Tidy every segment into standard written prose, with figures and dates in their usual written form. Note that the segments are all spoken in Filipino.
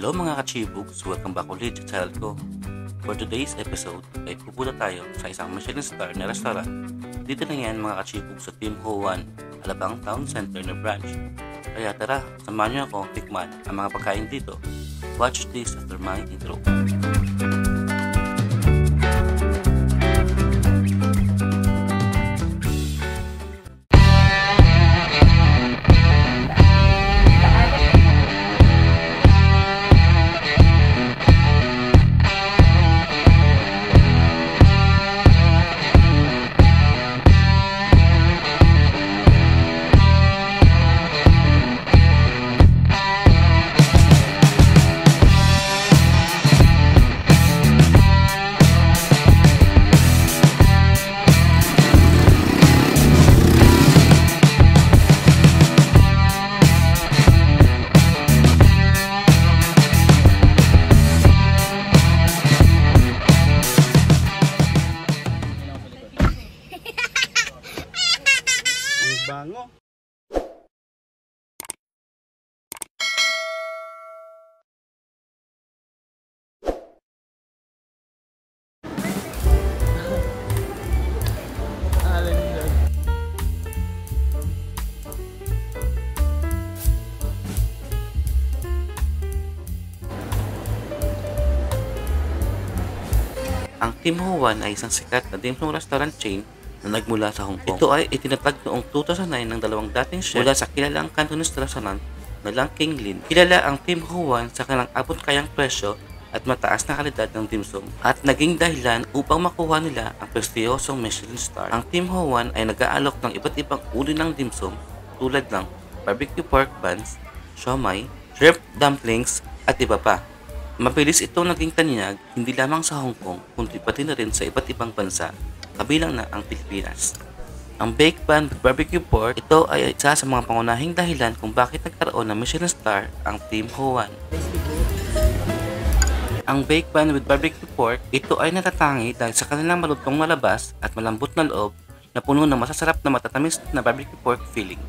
Hello mga ka-Chibuks! Welcome back ulit sa channel ko. For today's episode ay pupunta tayo sa isang Michelin star na restaurant. Dito na yan mga ka-Chibuks sa Tim Ho Wan, Alabang Town Center na branch. Kaya tara, samahan niyo ako tikman ang mga pagkain dito. Watch this after my intro. Bango. Ang Tim Ho Wan ay isang sikat na dim sum restaurant chain na nagmula sa Hong Kong. Ito ay itinatag noong 2009 ng dalawang dating chef mula sa kilalang Cantonese restaurant na Lang King Lin. Kilala ang Tim Ho Wan sa kanilang abot-kayang presyo at mataas na kalidad ng dim sum at naging dahilan upang makuha nila ang prestiyosong Michelin star. Ang Tim Ho Wan ay nag-aalok ng iba't ibang uri ng dim sum tulad ng barbecue pork buns, siomai, shrimp dumplings at iba pa. Mabilis itong naging tanyag hindi lamang sa Hong Kong kundi pati na rin sa iba't ibang bansa, kabilang na ang Pilipinas. Ang baked bun with barbecue pork, ito ay isa sa mga pangunahing dahilan kung bakit nagkaroon ng Michelin star ang Tim Ho Wan. Ang baked bun with barbecue pork, ito ay natatangi dahil sa kanilang malutong na labas at malambot na loob na puno ng masasarap na matatamis na barbecue pork filling.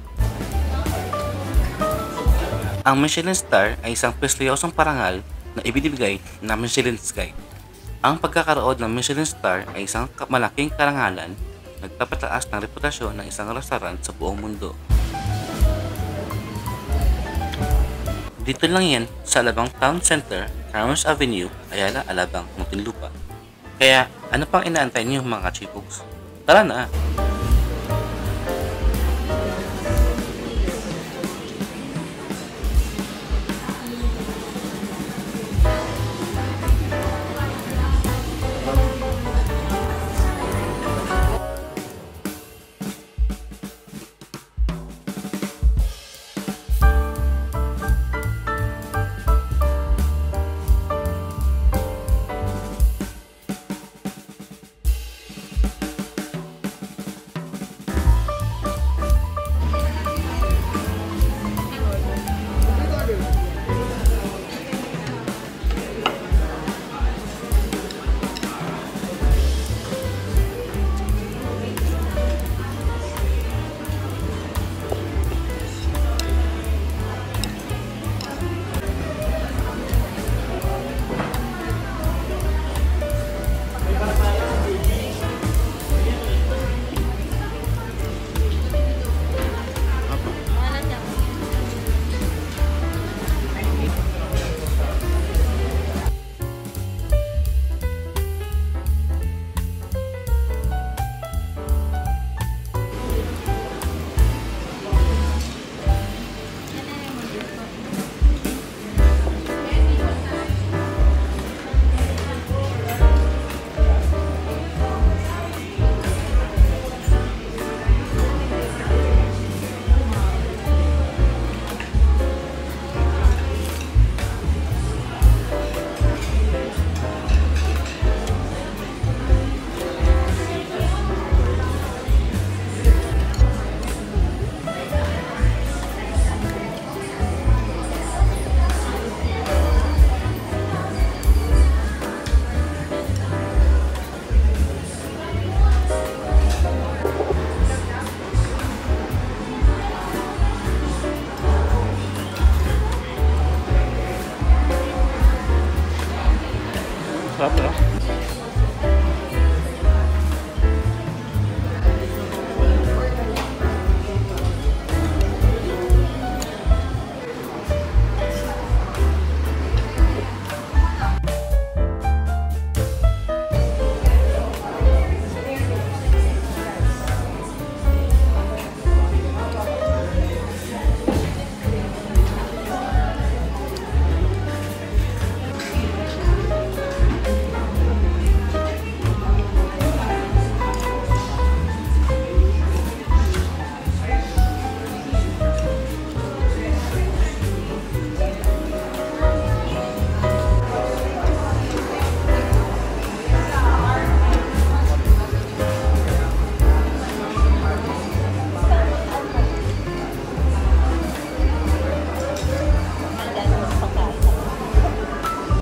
Ang Michelin star ay isang prestiyosong parangal na ibinibigay ng Michelin's Guide. Ang pagkakaroon ng Michelin star ay isang malaking karangalan, nagpapataas ng reputasyon ng isang restaurant sa buong mundo. Dito lang yan sa Alabang Town Center, Commerce Avenue, Ayala, Alabang, Muntinlupa. Kaya ano pang inaantay niyo mga ka-Chibuks? Tara na!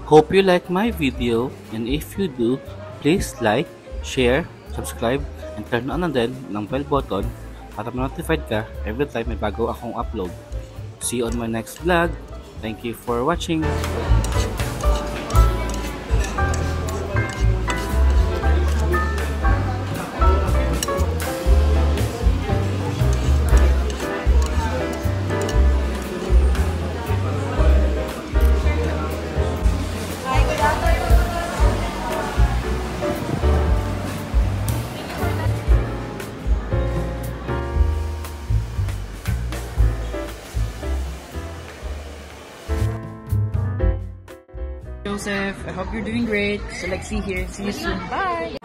Hope you like my video, and if you do, please like, share, subscribe, and turn on na din ng bell button para ma-notified ka every time may bago akong upload. See you on my next vlog. Thank you for watching. Joseph, I hope you're doing great. So like, see you soon. Bye.